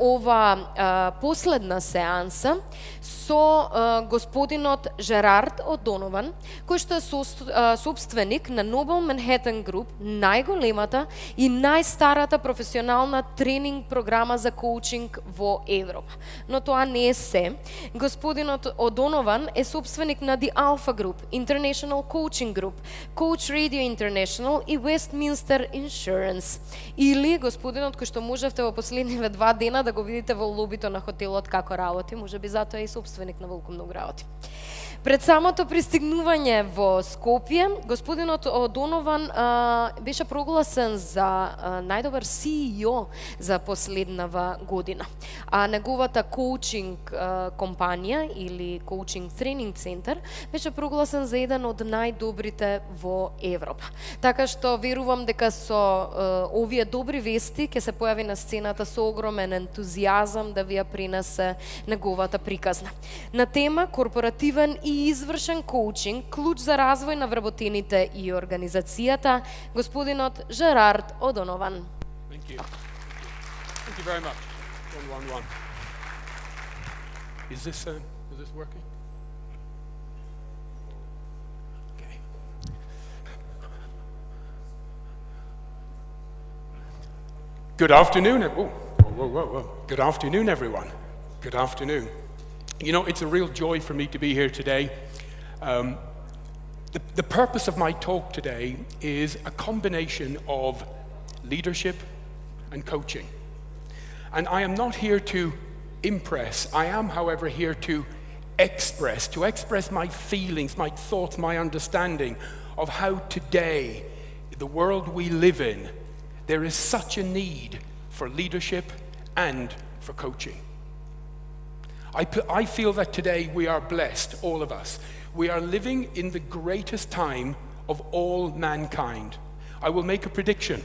ова последна сеанса со господинот Gerard од Донован, кој што е собственик на Noble Manhattan Group, најголемата и најстарата професионална тренинг програма за коучинг во Европа. Но тоа не е се. Господинот O'Donovan е собственик на The Alpha Group, International Coaching Group, Coach Radio International и Westminster Insurance. Или господинот кој што можевте во последниве 2 дена да го видите во лобито на хотелот како работи, можеби затоа е и собственик на волку многу работи. Пред самото пристигнување во Скопје, господинот O'Donovan беше прогласен за најдобар CEO за последнава година. А неговата коучинг компанија или коучинг тренинг центар беше прогласен за еден од најдобрите во Европа. Така што верувам дека со овие добри вести ќе се појави на сцената со огромен ентузијазам да ви ја принесе неговата приказна. На тема корпоративен и извршен коучинг, клуч за развој на вработените и организацијата, господинот Gerard O'Donovan. Thank you. Thank you very much. 111. Is this working? Okay. Good afternoon. Whoa. Good afternoon, everyone. Good afternoon. You know, it's a real joy for me to be here today. The purpose of my talk today is a combination of leadership and coaching. And I am not here to impress. I am, however, here to express my feelings, my thoughts, my understanding of how today, the world we live in, there is such a need for leadership and for coaching. I feel that today we are blessed, all of us. We are living in the greatest time of all mankind. I will make a prediction.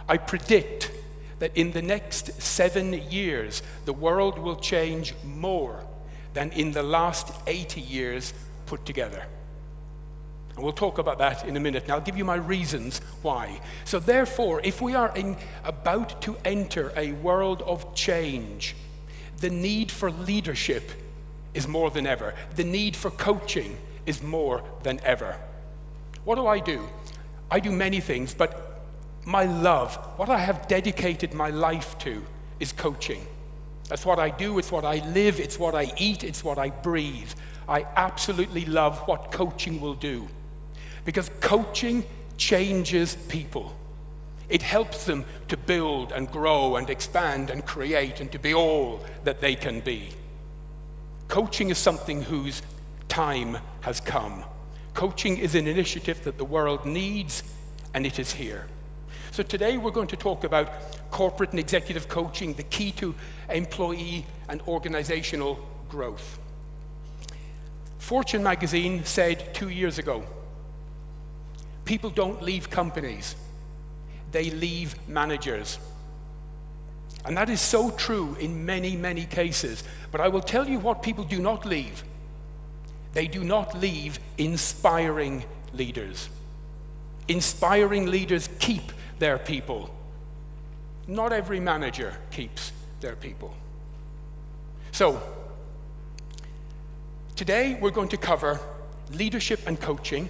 I predict that in the next 7 years, the world will change more than in the last 80 years put together. And we'll talk about that in a minute, and I'll give you my reasons why. So therefore, if we are about to enter a world of change, the need for leadership is more than ever. The need for coaching is more than ever. What do? I do many things, but my love, what I have dedicated my life to, is coaching. That's what I do, it's what I live, it's what I eat, it's what I breathe. I absolutely love what coaching will do. Because coaching changes people. It helps them to build and grow and expand and create and to be all that they can be. Coaching is something whose time has come. Coaching is an initiative that the world needs, and it is here. So today we're going to talk about corporate and executive coaching, the key to employee and organizational growth. Fortune magazine said 2 years ago, people don't leave companies. They leave managers. And that is so true in many, many cases. But I will tell you what people do not leave. They do not leave inspiring leaders. Inspiring leaders keep their people. Not every manager keeps their people. So, today we're going to cover leadership and coaching.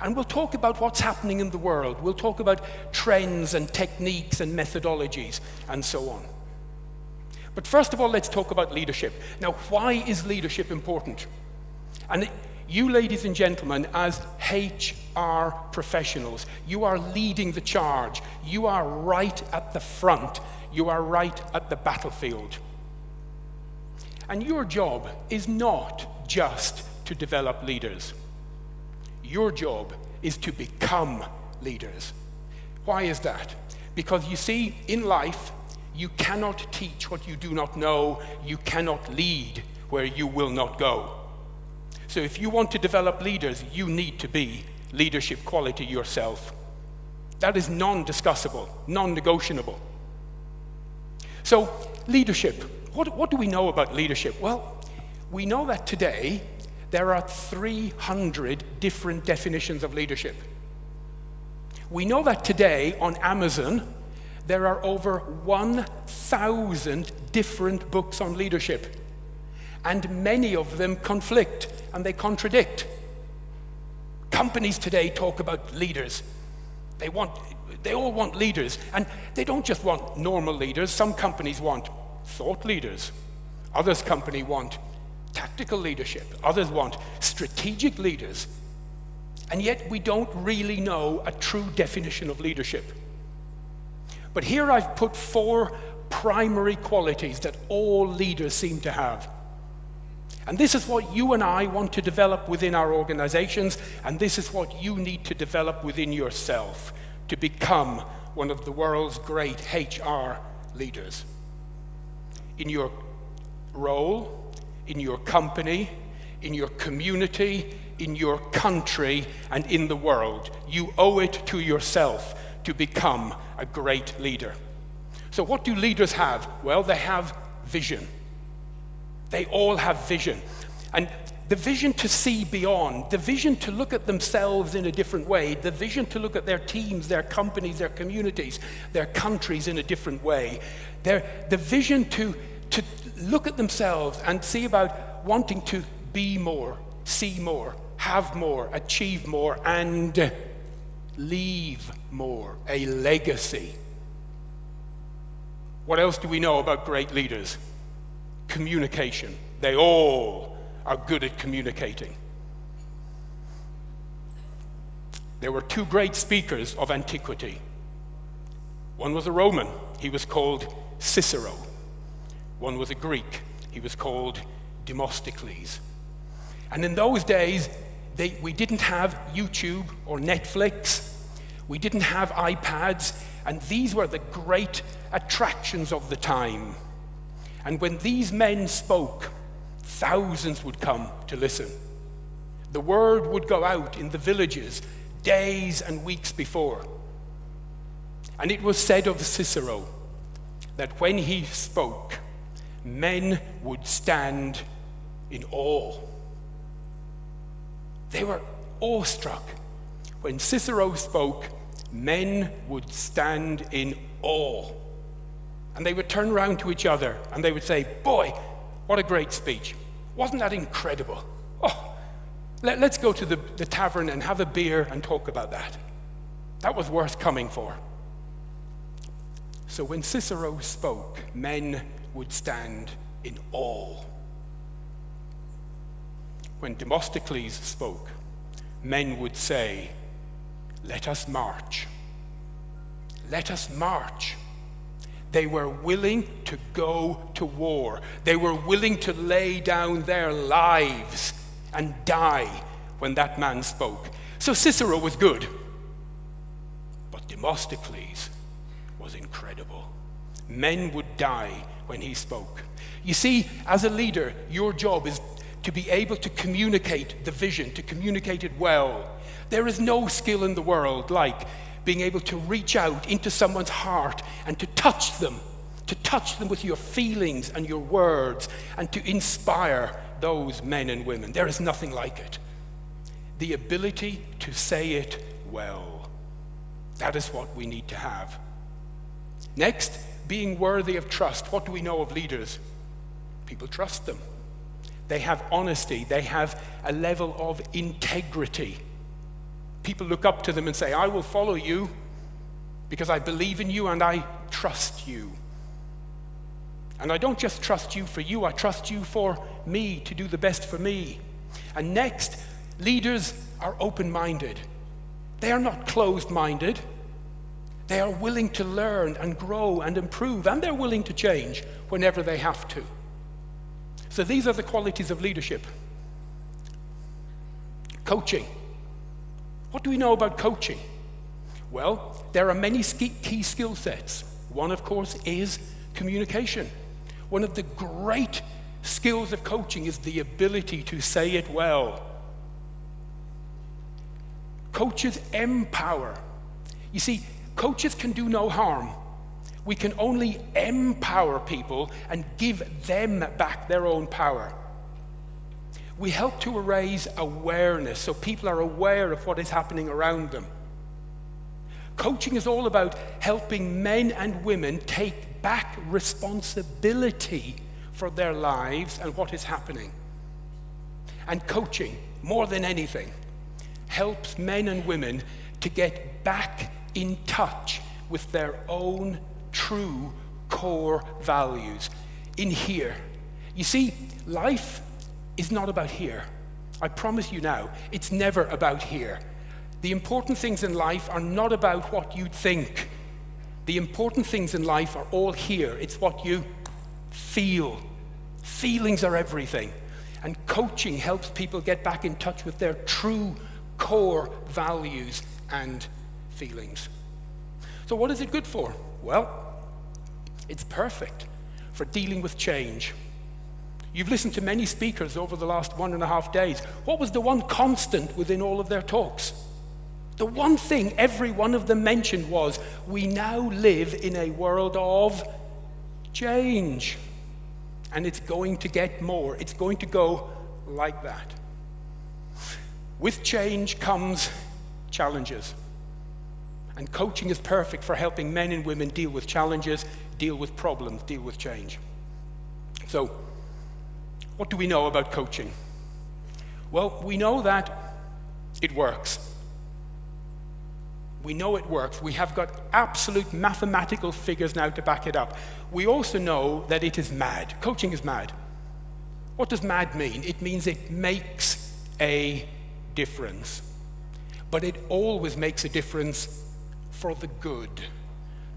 And we'll talk about what's happening in the world. We'll talk about trends and techniques and methodologies and so on. But first of all, let's talk about leadership. Now, why is leadership important? And you, ladies and gentlemen, as HR professionals, you are leading the charge. You are right at the front. You are right at the battlefield. And your job is not just to develop leaders. Your job is to become leaders. Why is that? Because you see, in life, you cannot teach what you do not know. You cannot lead where you will not go. So if you want to develop leaders, you need to be leadership quality yourself. That is non-discussable, non-negotiable. So leadership, what do we know about leadership? Well, we know that today there are 300 different definitions of leadership. We know that today on Amazon, there are over 1,000 different books on leadership. And many of them conflict and they contradict. Companies today talk about leaders. They all want leaders. And they don't just want normal leaders. Some companies want thought leaders. Others companies want tactical leadership. Others want strategic leaders. And yet we don't really know a true definition of leadership. But here I've put 4 primary qualities that all leaders seem to have. And this is what you and I want to develop within our organizations, and this is what you need to develop within yourself to become one of the world's great HR leaders. In your role, in your company, in your community, in your country, and in the world, you owe it to yourself to become a great leader. So what do leaders have? Well, they have vision. They all have vision. And the vision to see beyond, the vision to look at themselves in a different way, the vision to look at their teams, their companies, their communities, their countries in a different way, the vision to look at themselves and see about wanting to be more, see more, have more, achieve more, and leave more, a legacy. What else do we know about great leaders? Communication. They all are good at communicating. There were 2 great speakers of antiquity. One was a Roman. He was called Cicero. One was a Greek. He was called Demosthenes. And in those days, we didn't have YouTube or Netflix. We didn't have iPads. And these were the great attractions of the time. And when these men spoke, thousands would come to listen. The word would go out in the villages days and weeks before. And it was said of Cicero that when he spoke, men would stand in awe. They were awestruck. When Cicero spoke, men would stand in awe. And they would turn around to each other and they would say, "Boy, what a great speech. Wasn't that incredible? Oh, let's go to the tavern and have a beer and talk about that. That was worth coming for." So when Cicero spoke, men would stand in awe. When Demosthenes spoke, men would say, "Let us march. Let us march." They were willing to go to war. They were willing to lay down their lives and die when that man spoke. So Cicero was good, but Demosthenes was incredible. Men would die when he spoke. You see, as a leader, your job is to be able to communicate the vision, to communicate it well. There is no skill in the world like being able to reach out into someone's heart and to touch them with your feelings and your words, and to inspire those men and women. There is nothing like it. The ability to say it well. That is what we need to have. Next, being worthy of trust. What do we know of leaders? People trust them. They have honesty. They have a level of integrity. People look up to them and say, "I will follow you because I believe in you and I trust you. And I don't just trust you for you, I trust you for me, to do the best for me." And next, leaders are open-minded. They are not closed-minded. They are willing to learn and grow and improve, and they're willing to change whenever they have to. So these are the qualities of leadership. Coaching. What do we know about coaching? Well, there are many key skill sets. One, of course, is communication. One of the great skills of coaching is the ability to say it well. Coaches empower. You see, coaches can do no harm. We can only empower people and give them back their own power. We help to raise awareness so people are aware of what is happening around them. Coaching is all about helping men and women take back responsibility for their lives and what is happening. And coaching, more than anything, helps men and women to get back in touch with their own true core values in here. You see, life is not about here. I promise you now, it's never about here. The important things in life are not about what you think. The important things in life are all here. It's what you feel. Feelings are everything. And coaching helps people get back in touch with their true core values and feelings. So what is it good for? Well, it's perfect for dealing with change. You've listened to many speakers over the last 1.5 days. What was the one constant within all of their talks? The one thing every one of them mentioned was, we now live in a world of change. And it's going to get more. It's going to go like that. With change comes challenges. And coaching is perfect for helping men and women deal with challenges, deal with problems, deal with change. So, what do we know about coaching? Well, we know that it works. We know it works. We have got absolute mathematical figures now to back it up. We also know that it is mad. Coaching is mad. What does mad mean? It means it makes a difference. But it always makes a difference for the good.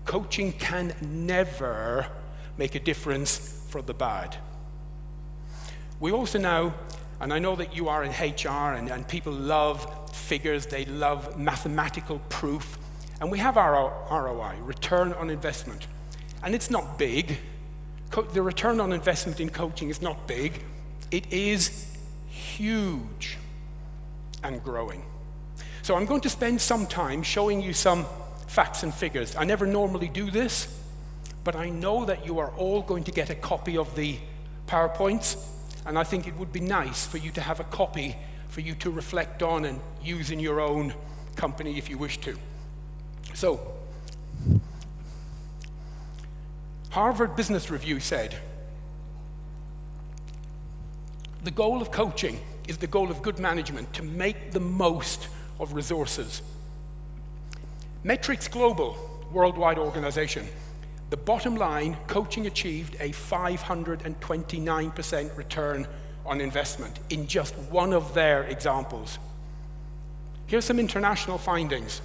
Coaching can never make a difference for the bad. We also know, and I know that you are in HR and people love figures, they love mathematical proof, and we have our ROI, return on investment. And it's not big. The return on investment in coaching is not big. It is huge and growing. So I'm going to spend some time showing you some facts and figures. I never normally do this, but I know that you are all going to get a copy of the PowerPoints, and I think it would be nice for you to have a copy for you to reflect on and use in your own company if you wish to. So, Harvard Business Review said, the goal of coaching is the goal of good management, to make the most of resources. Metrics Global, worldwide organization, the bottom line, coaching achieved a 529% return on investment in just one of their examples. Here's some international findings.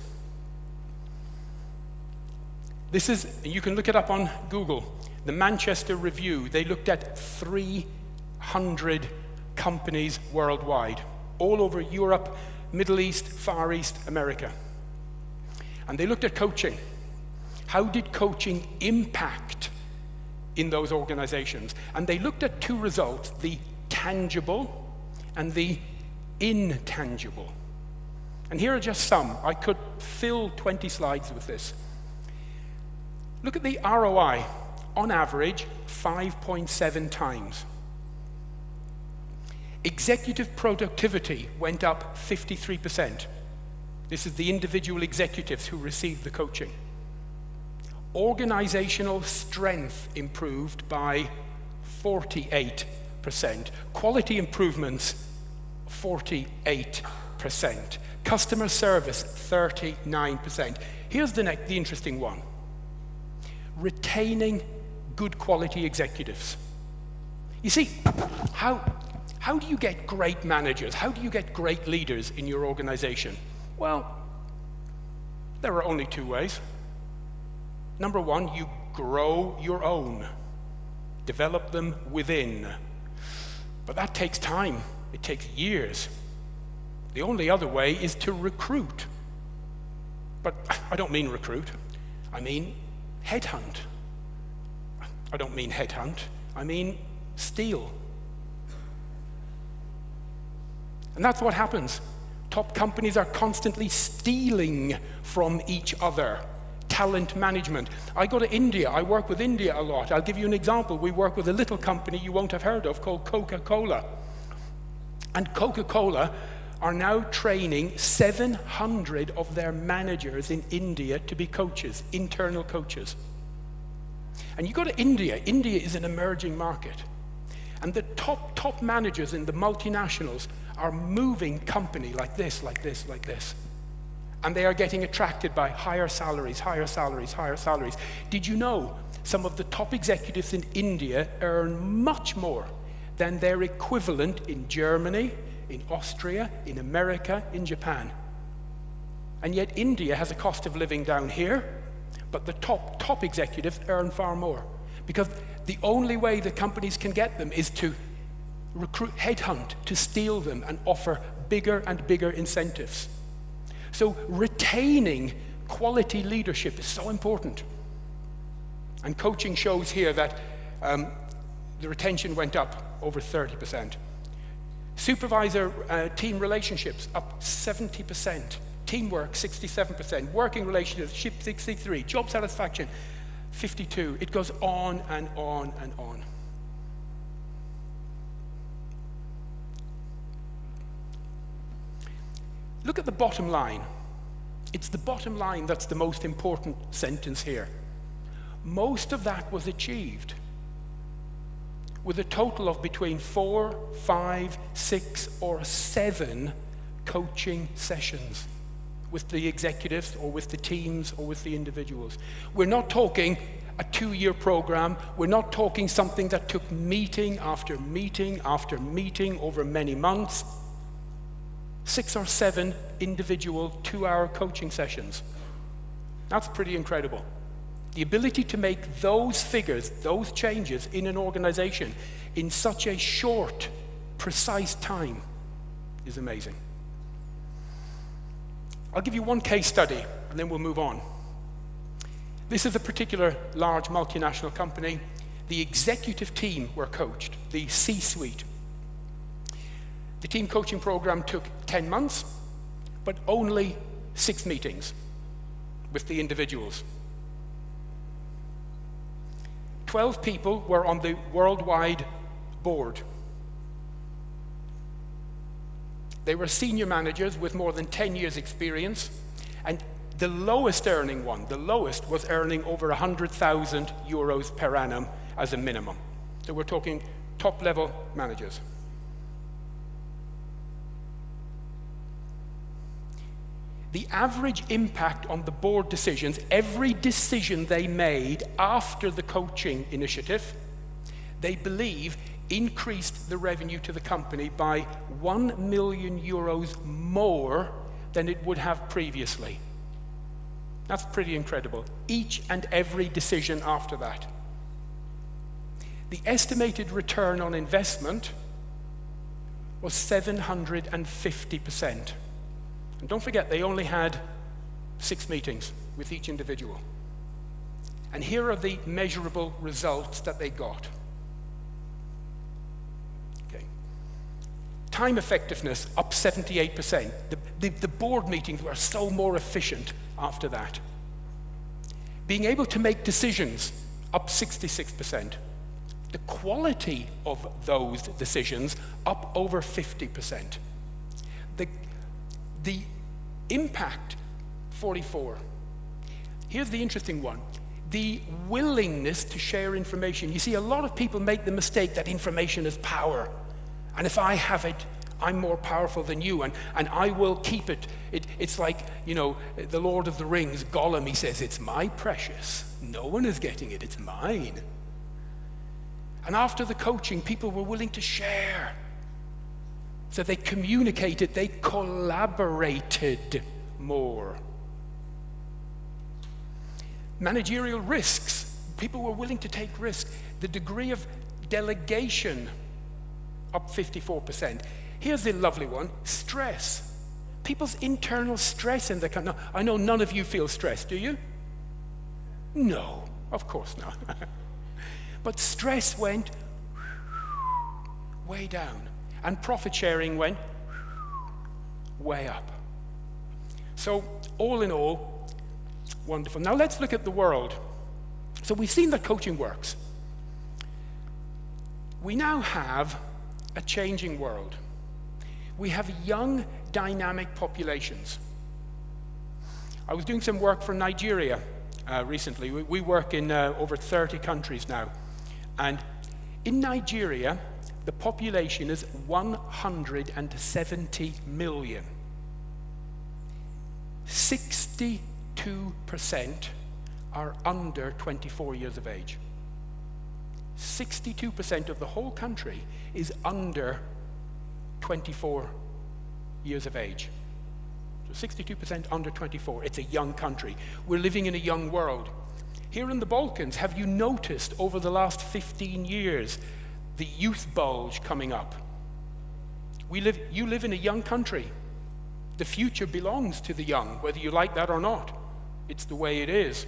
This is, you can look it up on Google, the Manchester Review. They looked at 300 companies worldwide, all over Europe, Middle East, Far East, America. And they looked at coaching. How did coaching impact in those organizations? And they looked at two results, the tangible and the intangible. And here are just some. I could fill 20 slides with this. Look at the ROI. On average, 5.7 times. Executive productivity went up 53%. This is the individual executives who received the coaching. Organizational strength improved by 48%. Quality improvements, 48%. Customer service, 39%. Here's the interesting one. Retaining good quality executives. You see, how do you get great managers? How do you get great leaders in your organization? Well, there are only two ways. Number one, you grow your own. Develop them within. But that takes time. It takes years. The only other way is to recruit. But I don't mean recruit. I mean headhunt. I don't mean headhunt. I mean steal. And that's what happens. Top companies are constantly stealing from each other. Talent management. I go to India. I work with India a lot. I'll give you an example. We work with a little company you won't have heard of called Coca-Cola. And Coca-Cola are now training 700 of their managers in India to be coaches, internal coaches. And you go to India is an emerging market. And the top managers in the multinationals are moving company like this, like this, like this. And they are getting attracted by higher salaries, higher salaries, higher salaries. Did you know some of the top executives in India earn much more than their equivalent in Germany, in Austria, in America, in Japan? And yet India has a cost of living down here, but the top executives earn far more. Because the only way the companies can get them is to recruit, headhunt, to steal them and offer bigger and bigger incentives. So retaining quality leadership is so important. And coaching shows here that the retention went up over 30%. Supervisor team relationships up 70%. Teamwork 67%. Working relationships 63%. Job satisfaction 52%. It goes on and on and on. Look at the bottom line. It's the bottom line that's the most important sentence here. Most of that was achieved with a total of between 4, 5, 6, or 7 coaching sessions with the executives or with the teams or with the individuals. We're not talking a 2-year program. We're not talking something that took meeting after meeting after meeting over many months. 6 or 7 individual 2-hour coaching sessions. That's pretty incredible. The ability to make those figures, those changes in an organization in such a short, precise time is amazing. I'll give you one case study and then we'll move on. This is a particular large multinational company. The executive team were coached, the C-suite. The team coaching program took 10 months, but only 6 meetings with the individuals. 12 people were on the worldwide board. They were senior managers with more than 10 years experience, and the lowest earning one, the lowest, was earning over 100,000 euros per annum as a minimum. So we're talking top-level managers. The average impact on the board decisions, every decision they made after the coaching initiative, they believe increased the revenue to the company by 1 million euros more than it would have previously. That's pretty incredible. Each and every decision after that. The estimated return on investment was 750%. And don't forget, they only had 6 meetings with each individual. And here are the measurable results that they got. Okay. Time effectiveness up 78%. The board meetings were so more efficient after that. Being able to make decisions up 66%. The quality of those decisions up over 50%. The impact, 44. Here's the interesting one. The willingness to share information. You see, a lot of people make the mistake that information is power. And if I have it, I'm more powerful than you, and I will keep it. It's like, the Lord of the Rings, Gollum, he says, it's my precious. No one is getting it, it's mine. And after the coaching, people were willing to share. So they communicated, they collaborated more. Managerial risks. People were willing to take risks. The degree of delegation, up 54%. Here's the lovely one, stress. People's internal stress in the company. I know none of you feel stressed, do you? No, of course not. But stress went way down. And profit sharing went way up. So all in all, wonderful. Now let's look at the world. So we've seen that coaching works. We now have a changing world. We have young, dynamic populations. I was doing some work for Nigeria recently. We work in over 30 countries now. And in Nigeria, the population is 170 million. 62% are under 24 years of age. 62% of the whole country is under 24 years of age. So 62% under 24. It's a young country. We're living in a young world. Here in the Balkans, have you noticed over the last 15 years the youth bulge coming up? You live in a young country. The future belongs to the young, whether you like that or not. It's the way it is.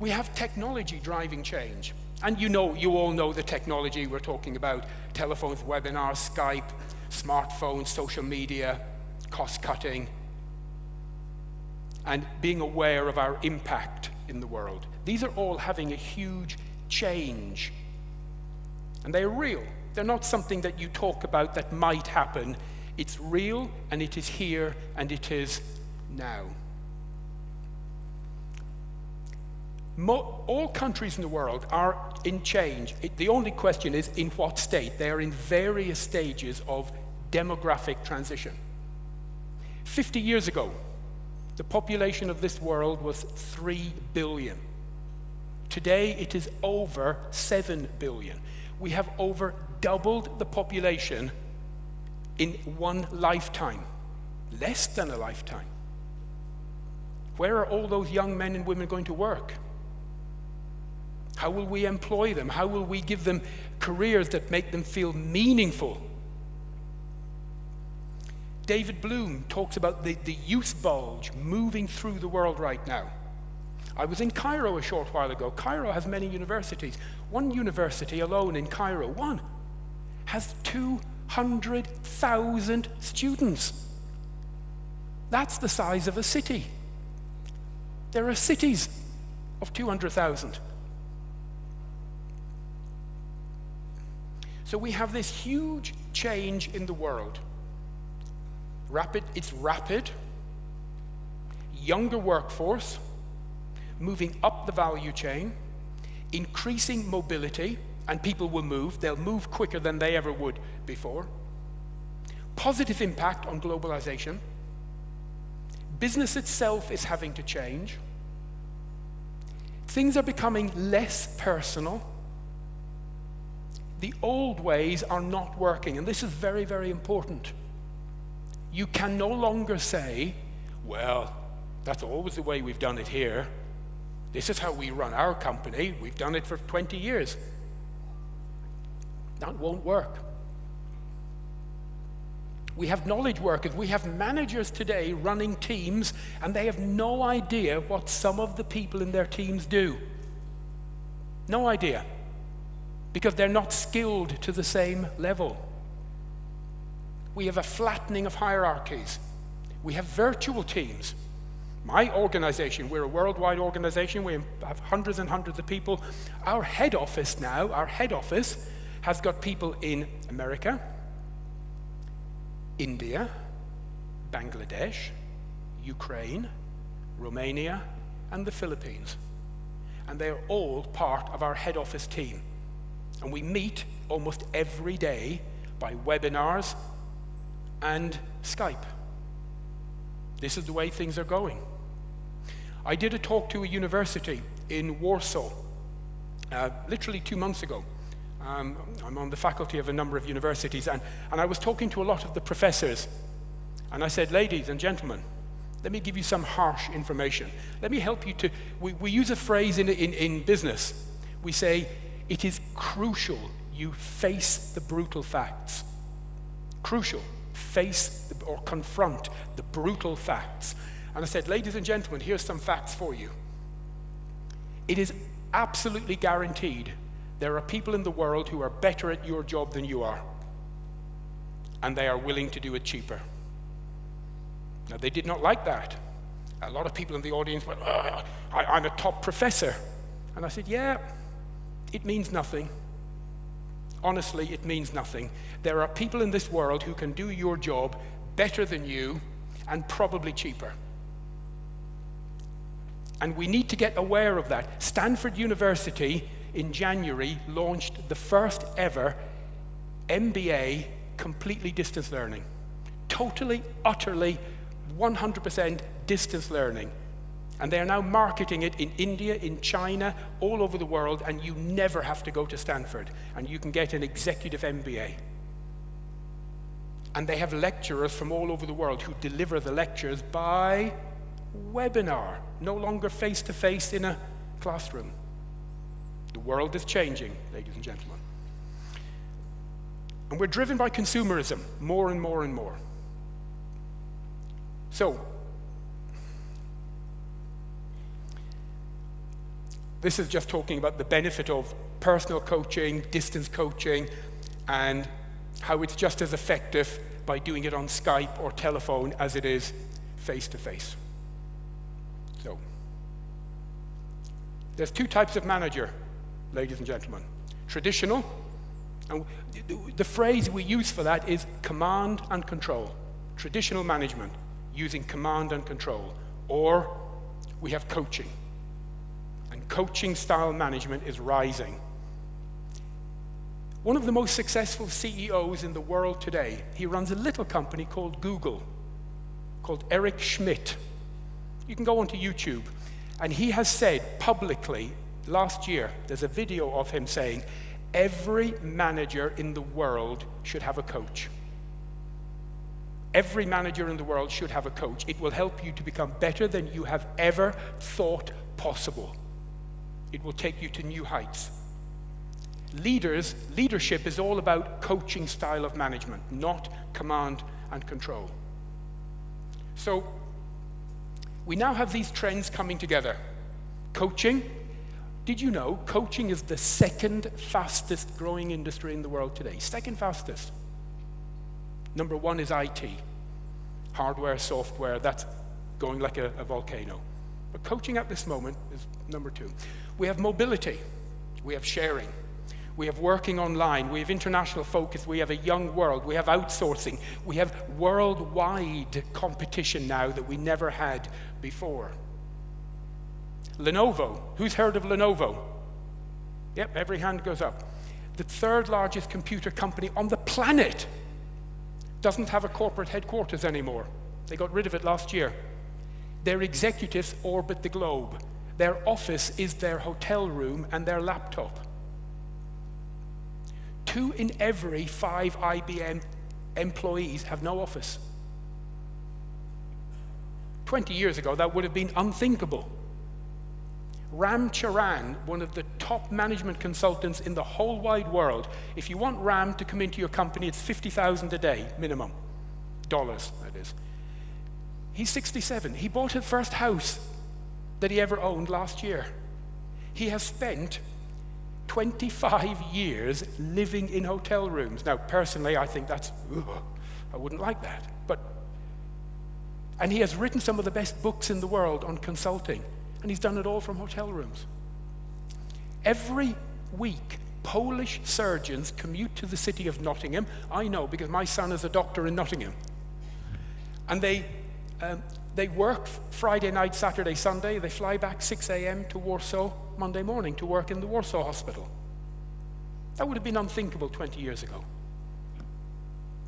We have technology driving change. And you all know the technology we're talking about: telephones, webinars, Skype, smartphones, social media, cost-cutting, and being aware of our impact in the world. These are all having a huge change. And they are real. They're not something that you talk about that might happen. It's real, and it is here, and it is now. All countries in the world are in change. The only question is in what state. They are in various stages of demographic transition. 50 years ago, the population of this world was 3 billion. Today, it is over 7 billion. We have over doubled the population in one lifetime, less than a lifetime. Where are all those young men and women going to work? How will we employ them? How will we give them careers that make them feel meaningful? David Bloom talks about the youth bulge moving through the world right now. I was in Cairo a short while ago. Cairo has many universities. One university alone in Cairo, has 200,000 students. That's the size of a city. There are cities of 200,000. So we have this huge change in the world. It's rapid, younger workforce, moving up the value chain, increasing mobility, and people will move. They'll move quicker than they ever would before. Positive impact on globalization. Business itself is having to change. Things are becoming less personal. The old ways are not working, and this is very, very important. You can no longer say, well, that's always the way we've done it here. This is how we run our company. We've done it for 20 years. That won't work. We have knowledge workers. We have managers today running teams, and they have no idea what some of the people in their teams do. No idea. Because they're not skilled to the same level. We have a flattening of hierarchies. We have virtual teams. My organization, we're a worldwide organization. We have hundreds and hundreds of people. Our head office has got people in America, India, Bangladesh, Ukraine, Romania, and the Philippines. And they are all part of our head office team. And we meet almost every day by webinars and Skype. This is the way things are going. I did a talk to a university in Warsaw, literally 2 months ago. I'm on the faculty of a number of universities, and I was talking to a lot of the professors. And I said, ladies and gentlemen, let me give you some harsh information. Let me help you to, we use a phrase in business. We say, it is crucial you face the brutal facts. Crucial. Face or confront the brutal facts. And I said, ladies and gentlemen, here's some facts for you. It is absolutely guaranteed there are people in the world who are better at your job than you are. And they are willing to do it cheaper. Now, they did not like that. A lot of people in the audience went, I'm a top professor. And I said, yeah, it means nothing. honestly, it means nothing. There are people in this world who can do your job better than you and probably cheaper. And we need to get aware of that. Stanford University in January launched the first ever MBA completely distance learning. Totally, utterly, 100% distance learning. And they are now marketing it in India, in China, all over the world, and you never have to go to Stanford, and you can get an executive MBA. And they have lecturers from all over the world who deliver the lectures by webinar, no longer face-to-face in a classroom. The world is changing, ladies and gentlemen. And we're driven by consumerism, more and more and more. So, this is just talking about the benefit of personal coaching, distance coaching, and how it's just as effective by doing it on Skype or telephone as it is face-to-face. So, there's two types of manager, ladies and gentlemen. Traditional, and the phrase we use for that is command and control. Traditional management, using command and control. Or we have coaching. And coaching style management is rising. One of the most successful CEOs in the world today, he runs a little company called Google, called Eric Schmidt. You can go onto YouTube, and he has said publicly last year, there's a video of him saying, every manager in the world should have a coach. Every manager in the world should have a coach. It will help you to become better than you have ever thought possible. It will take you to new heights. Leadership is all about coaching style of management, not command and control. So, we now have these trends coming together. Coaching. Did you know coaching is the second fastest growing industry in the world today? Second fastest. Number one is IT. Hardware, software, that's going like a volcano. But coaching at this moment is number two. We have mobility. We have sharing. We have working online. We have international focus. We have a young world. We have outsourcing. We have worldwide competition now that we never had before. Lenovo. Who's heard of Lenovo? Yep, every hand goes up. The third largest computer company on the planet doesn't have a corporate headquarters anymore. They got rid of it last year. Their executives orbit the globe. Their office is their hotel room and their laptop. 2 in every 5 IBM employees have no office. 20 years ago, that would have been unthinkable. Ram Charan, one of the top management consultants in the whole wide world, if you want Ram to come into your company, it's $50,000 a day, minimum. Dollars, that is. He's 67. He bought his first house that he ever owned last year. He has spent 25 years living in hotel rooms. Now, personally, I think that's, I wouldn't like that. And he has written some of the best books in the world on consulting. And he's done it all from hotel rooms. Every week, Polish surgeons commute to the city of Nottingham. I know because my son is a doctor in Nottingham. And they work Friday night, Saturday, Sunday. They fly back 6 a.m. to Warsaw Monday morning to work in the Warsaw Hospital. That would have been unthinkable 20 years ago.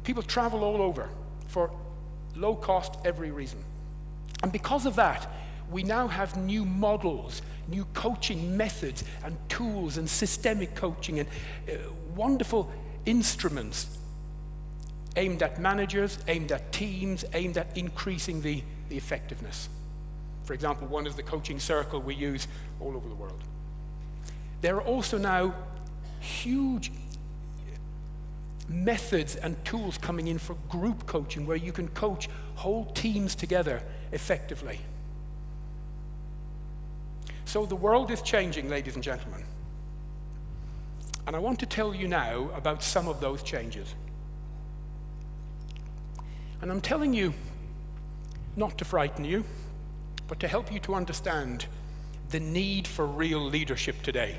People travel all over for low cost, every reason. And because of that, we now have new models, new coaching methods and tools and systemic coaching and wonderful instruments aimed at managers, aimed at teams, aimed at increasing the effectiveness. For example, one is the coaching circle we use all over the world. There are also now huge methods and tools coming in for group coaching where you can coach whole teams together effectively. So the world is changing, ladies and gentlemen. And I want to tell you now about some of those changes. And I'm telling you not to frighten you, but to help you to understand the need for real leadership today.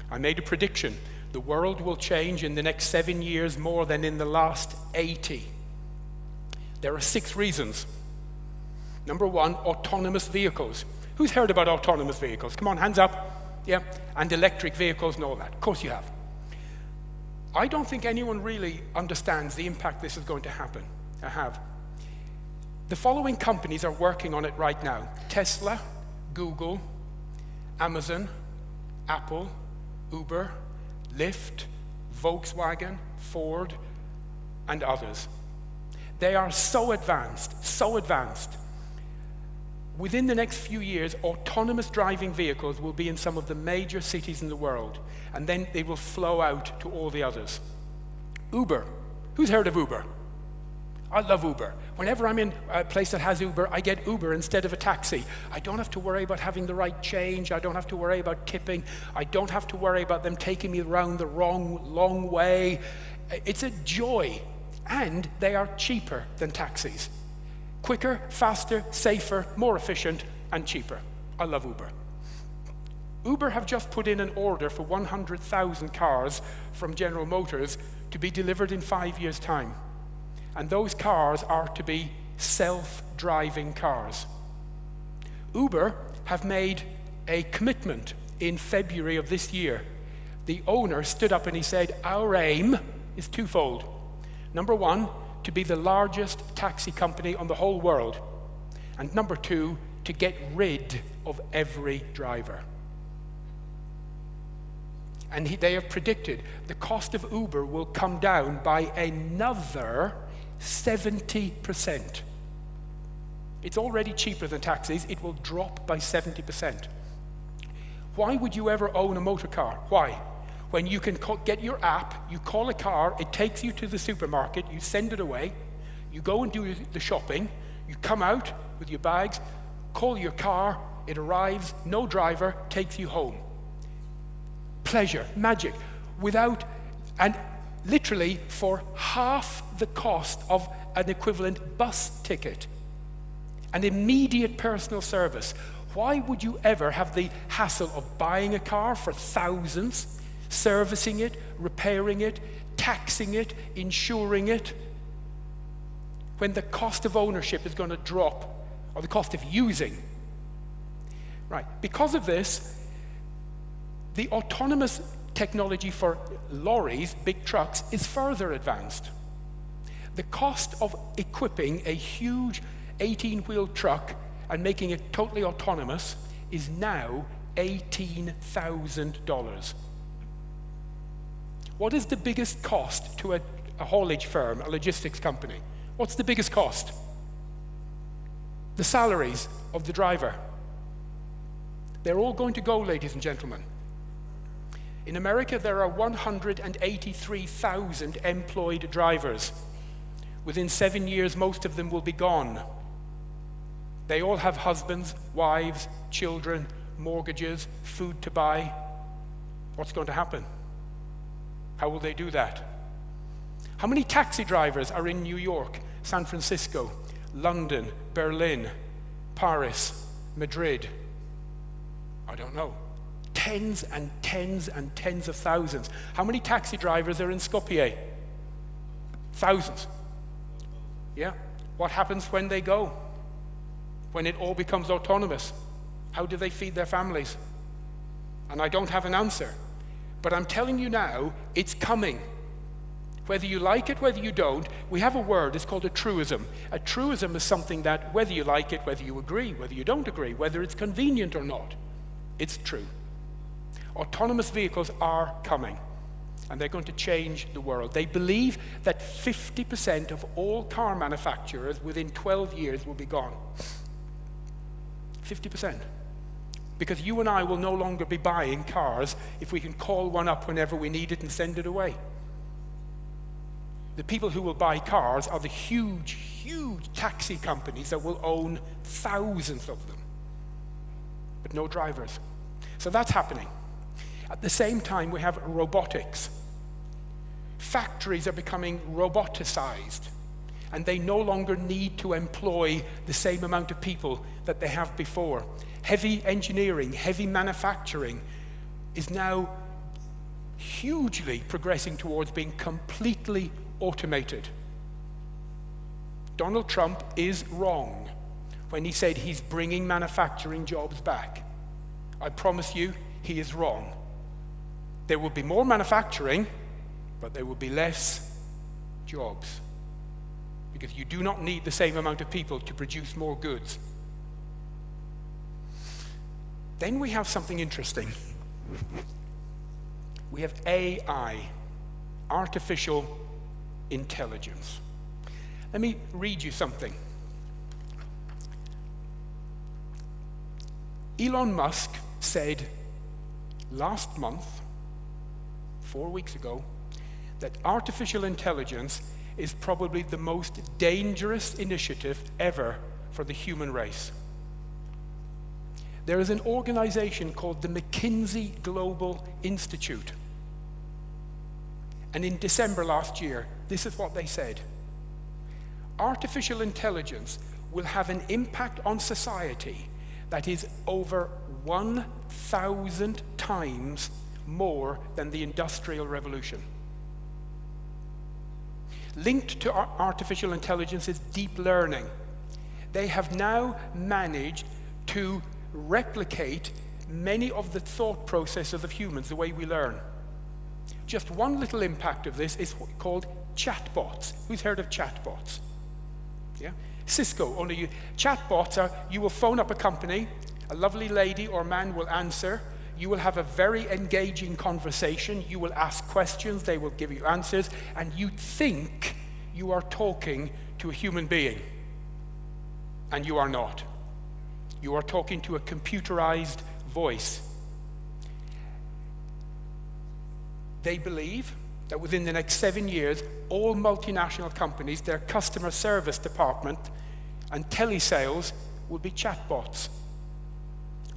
I made a prediction. The world will change in the next 7 years more than in the last 80. There are 6 reasons. Number 1, autonomous vehicles. Who's heard about autonomous vehicles? Come on, hands up. Yeah, and electric vehicles and all that. Of course you have. I don't think anyone really understands the impact this is going to have. The following companies are working on it right now: Tesla, Google, Amazon, Apple, Uber, Lyft, Volkswagen, Ford, and others. They are so advanced. Within the next few years, autonomous driving vehicles will be in some of the major cities in the world, and then they will flow out to all the others. Uber. Who's heard of Uber? I love Uber. Whenever I'm in a place that has Uber, I get Uber instead of a taxi. I don't have to worry about having the right change. I don't have to worry about tipping. I don't have to worry about them taking me around the long way. It's a joy. And they are cheaper than taxis. Quicker, faster, safer, more efficient, and cheaper. I love Uber. Uber have just put in an order for 100,000 cars from General Motors to be delivered in 5 years' time. And those cars are to be self-driving cars. Uber have made a commitment in February of this year. The owner stood up and he said, our aim is twofold. Number 1, to be the largest taxi company on the whole world. And number 2, to get rid of every driver. And they have predicted the cost of Uber will come down by another 70%. It's already cheaper than taxis. It will drop by 70%. Why would you ever own a motor car? Why? When you can get your app, you call a car, it takes you to the supermarket, you send it away, you go and do the shopping, you come out with your bags, call your car, it arrives, no driver, takes you home. Pleasure, magic, and literally for half the cost of an equivalent bus ticket. An immediate personal service. Why would you ever have the hassle of buying a car for thousands, servicing it, repairing it, taxing it, insuring it, when the cost of ownership is going to drop, or the cost of using? Right. Because of this, the autonomous technology for lorries, big trucks, is further advanced. The cost of equipping a huge 18-wheel truck and making it totally autonomous is now $18,000. What is the biggest cost to a haulage firm, a logistics company? What's the biggest cost? The salaries of the driver. They're all going to go, ladies and gentlemen. In America, there are 183,000 employed drivers. Within 7 years, most of them will be gone. They all have husbands, wives, children, mortgages, food to buy. What's going to happen? How will they do that? How many taxi drivers are in New York, San Francisco, London, Berlin, Paris, Madrid? I don't know. Tens and tens and tens of thousands. How many taxi drivers are in Skopje? Thousands. Yeah. What happens when they go? When it all becomes autonomous? How do they feed their families? And I don't have an answer. But I'm telling you now, it's coming. Whether you like it, whether you don't, we have a word, it's called a truism. A truism is something that, whether you like it, whether you agree, whether you don't agree, whether it's convenient or not, it's true. Autonomous vehicles are coming, and they're going to change the world. They believe that 50% of all car manufacturers within 12 years will be gone. 50%. Because you and I will no longer be buying cars if we can call one up whenever we need it and send it away. The people who will buy cars are the huge, huge taxi companies that will own thousands of them, but no drivers. So that's happening. At the same time, we have robotics. Factories are becoming roboticized, and they no longer need to employ the same amount of people that they have before. Heavy engineering, heavy manufacturing is now hugely progressing towards being completely automated. Donald Trump is wrong when he said he's bringing manufacturing jobs back. I promise you, he is wrong. There will be more manufacturing, but there will be less jobs, because you do not need the same amount of people to produce more goods. Then we have something interesting. We have AI, artificial intelligence. Let me read you something. Elon Musk said last month, 4 weeks ago, that artificial intelligence is probably the most dangerous initiative ever for the human race. There is an organization called the McKinsey Global Institute. And in December last year, this is what they said. Artificial intelligence will have an impact on society that is over 1,000 times more than the Industrial Revolution. Linked to artificial intelligence is deep learning. They have now managed to replicate many of the thought processes of humans, the way we learn. Just one little impact of this is called chatbots. Who's heard of chatbots? Yeah? Cisco, only you. Chatbots are, you will phone up a company, a lovely lady or man will answer, you will have a very engaging conversation, you will ask questions, they will give you answers, and you think you are talking to a human being. And you are not. You are talking to a computerized voice. They believe that within the next 7 years, all multinational companies, their customer service department and telesales will be chatbots.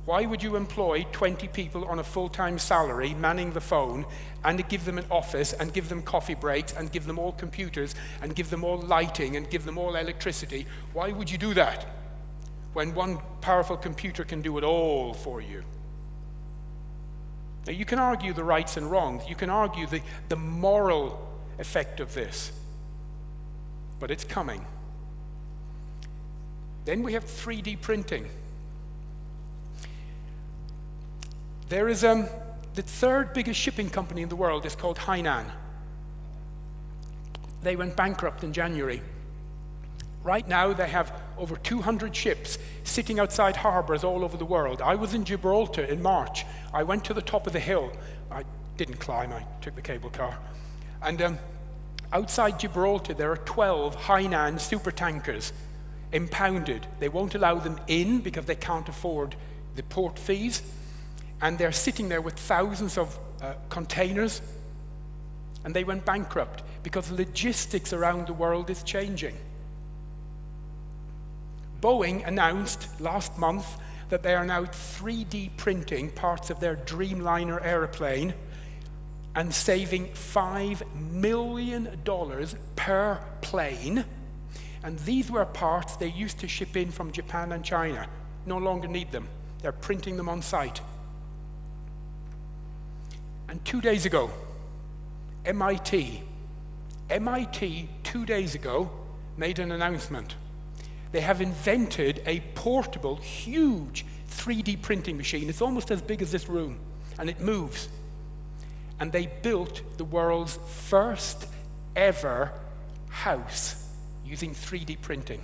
Why would you employ 20 people on a full-time salary manning the phone and give them an office and give them coffee breaks and give them all computers and give them all lighting and give them all electricity? Why would you do that when one powerful computer can do it all for you? Now, you can argue the rights and wrongs. You can argue the moral effect of this. But it's coming. Then we have 3D printing. There is the third biggest shipping company in the world is called Hainan. They went bankrupt in January. Right now, they have over 200 ships sitting outside harbors all over the world. I was in Gibraltar in March. I went to the top of the hill. I didn't climb, I took the cable car. And outside Gibraltar, there are 12 Hainan supertankers impounded. They won't allow them in because they can't afford the port fees. And they're sitting there with thousands of containers. And they went bankrupt because logistics around the world is changing. Boeing announced last month that they are now 3D printing parts of their Dreamliner airplane and saving $5 million per plane. And these were parts they used to ship in from Japan and China. No longer need them. They're printing them on site. And 2 days ago, MIT 2 days ago made an announcement. They have invented a portable, huge 3D printing machine. It's almost as big as this room, and it moves. And they built the world's first ever house using 3D printing.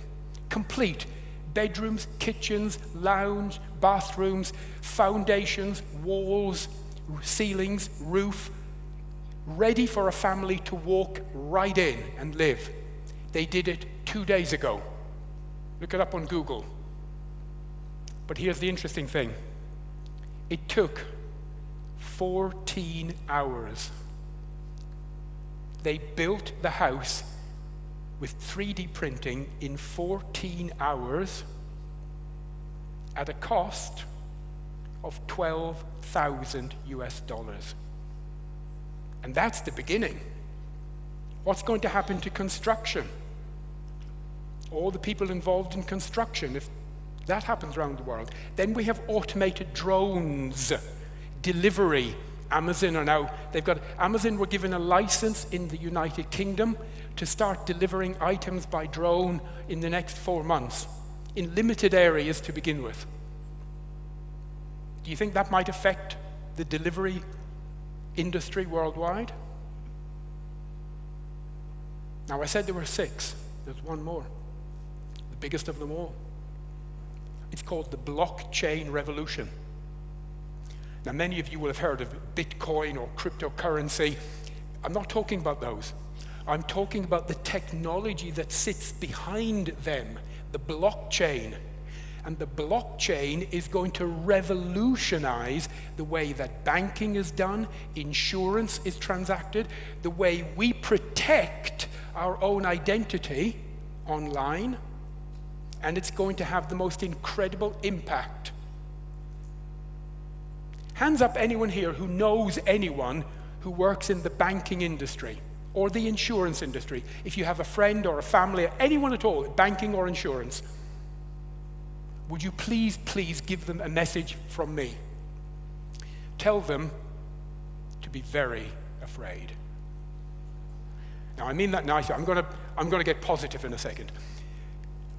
Complete. Bedrooms, kitchens, lounge, bathrooms, foundations, walls, ceilings, roof, ready for a family to walk right in and live. They did it 2 days ago. Look it up on Google. But here's the interesting thing. It took 14 hours. They built the house with 3D printing in 14 hours at a cost of $12,000 US. And that's the beginning. What's going to happen to construction? All the people involved in construction, if that happens around the world. Then we have automated drones, delivery, Amazon were given a license in the United Kingdom to start delivering items by drone in the next 4 months, in limited areas to begin with. Do you think that might affect the delivery industry worldwide? Now, I said there were 6. There's one more, the biggest of them all. It's called the blockchain revolution. Now, many of you will have heard of Bitcoin or cryptocurrency. I'm not talking about those. I'm talking about the technology that sits behind them, the blockchain. And the blockchain is going to revolutionize the way that banking is done, insurance is transacted, the way we protect our own identity online, and it's going to have the most incredible impact. Hands up anyone here who knows anyone who works in the banking industry or the insurance industry. If you have a friend or a family, or anyone at all, banking or insurance, would you please give them a message from me? Tell them to be very afraid. Now, I mean that nicely. I'm going to get positive in a second.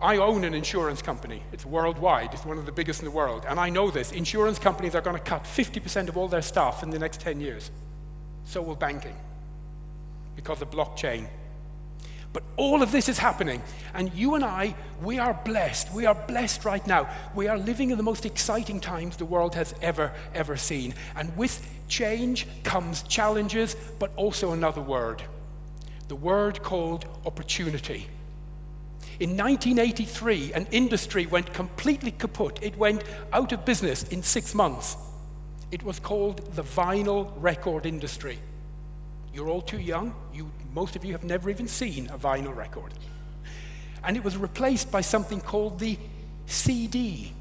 I own an insurance company. It's worldwide. It's one of the biggest in the world. And I know this. Insurance companies are going to cut 50% of all their staff in the next 10 years. So will banking, because of blockchain. But all of this is happening. And you and I, we are blessed. We are blessed right now. We are living in the most exciting times the world has ever seen. And with change comes challenges, but also another word. The word called opportunity. In 1983, an industry went completely kaput. It went out of business in 6 months. It was called the vinyl record industry. You're all too young. Most of you have never even seen a vinyl record. And it was replaced by something called the CD.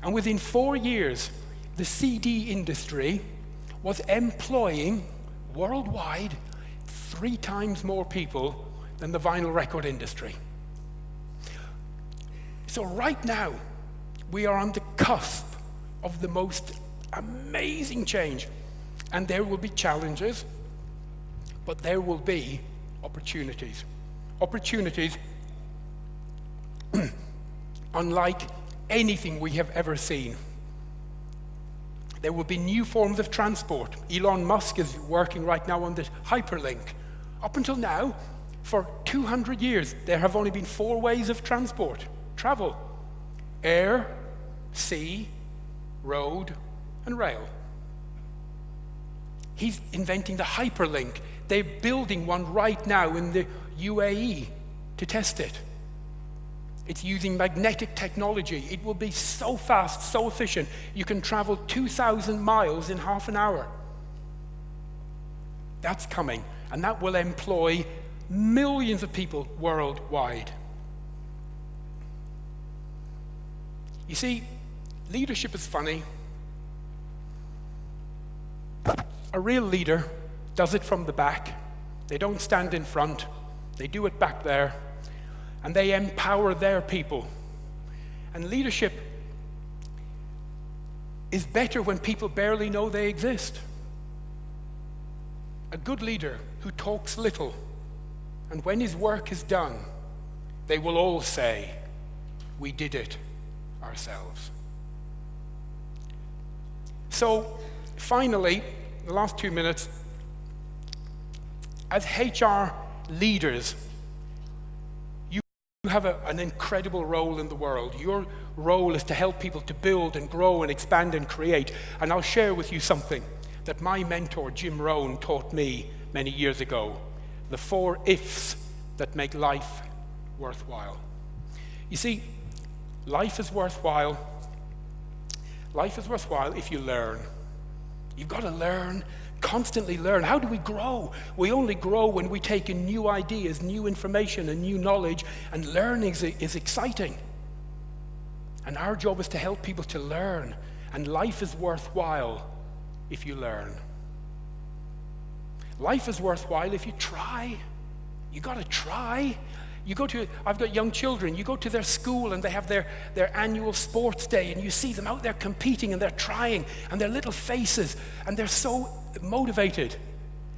And within 4 years, the CD industry was employing worldwide 3 times more people than the vinyl record industry. So right now, we are on the cusp of the most amazing change. And there will be challenges, but there will be opportunities. Opportunities unlike anything we have ever seen. There will be new forms of transport. Elon Musk is working right now on the hyperlink. Up until now, for 200 years, there have only been 4 ways of travel: air, sea, road, and rail. He's inventing the hyperlink. They're building one right now in the UAE to test it. It's using magnetic technology. It will be so fast, so efficient. You can travel 2,000 miles in half an hour. That's coming, and that will employ millions of people worldwide. You see, leadership is funny. A real leader does it from the back. They don't stand in front. They do it back there. And they empower their people. And leadership is better when people barely know they exist. A good leader who talks little, and when his work is done, they will all say, "We did it ourselves." So, finally, the last 2 minutes, as HR leaders, you have an incredible role in the world. Your role is to help people to build and grow and expand and create. And I'll share with you something that my mentor, Jim Rohn, taught me many years ago. The 4 ifs that make life worthwhile. You see, life is worthwhile. Life is worthwhile if you learn. You've got to learn, constantly learn. How do we grow? We only grow when we take in new ideas, new information, and new knowledge, and learning is exciting. And our job is to help people to learn, and life is worthwhile if you learn. Life is worthwhile if you try. You got to try. I've got young children, you go to their school and they have their annual sports day and you see them out there competing and they're trying and their little faces and they're so motivated.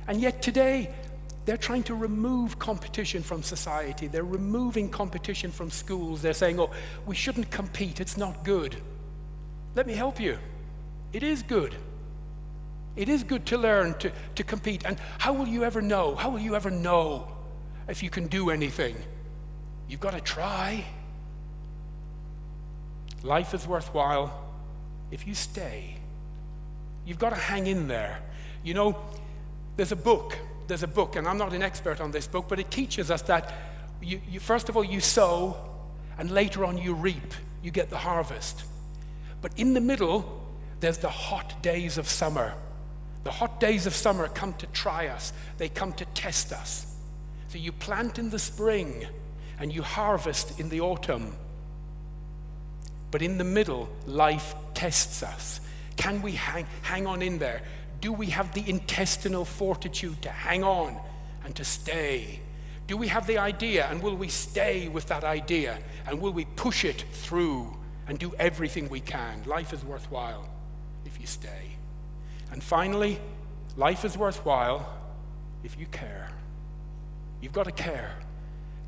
And yet today, they're trying to remove competition from society. They're removing competition from schools. They're saying, oh, we shouldn't compete, it's not good. Let me help you. It is good. It is good to learn to compete. And how will you ever know? How will you ever know if you can do anything? You've got to try. Life is worthwhile if you stay. You've got to hang in there. You know, there's a book, and I'm not an expert on this book, but it teaches us that you first of all, you sow, and later on you reap. You get the harvest. But in the middle, there's the hot days of summer. The hot days of summer come to try us. They come to test us. So you plant in the spring, and you harvest in the autumn. But in the middle, life tests us. Can we hang on in there? Do we have the intestinal fortitude to hang on and to stay? Do we have the idea, and will we stay with that idea? And will we push it through and do everything we can? Life is worthwhile if you stay. And finally, life is worthwhile if you care. You've got to care.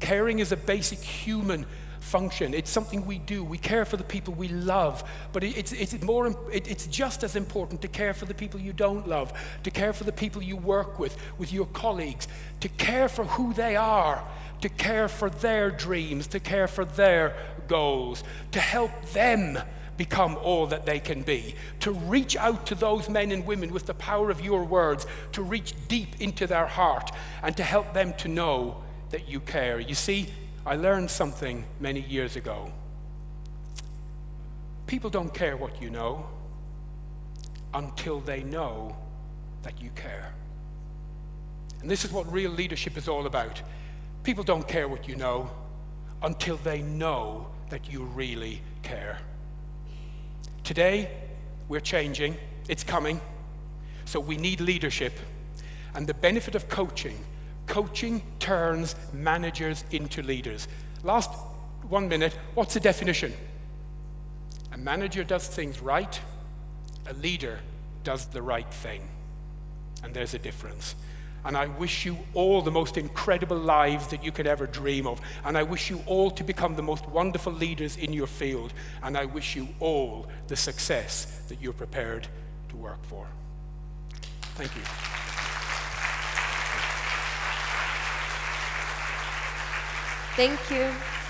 Caring is a basic human function. It's something we do. We care for the people we love, but it's just as important to care for the people you don't love, to care for the people you work with your colleagues, to care for who they are, to care for their dreams, to care for their goals, to help them become all that they can be, to reach out to those men and women with the power of your words, to reach deep into their heart and to help them to know that you care. You see, I learned something many years ago. People don't care what you know until they know that you care. And this is what real leadership is all about. People don't care what you know until they know that you really care. Today, we're changing. It's coming. So we need leadership. And the benefit of coaching turns managers into leaders. Last 1 minute, what's the definition? A manager does things right. A leader does the right thing. And there's a difference. And I wish you all the most incredible lives that you could ever dream of. And I wish you all to become the most wonderful leaders in your field. And I wish you all the success that you're prepared to work for. Thank you. Thank you.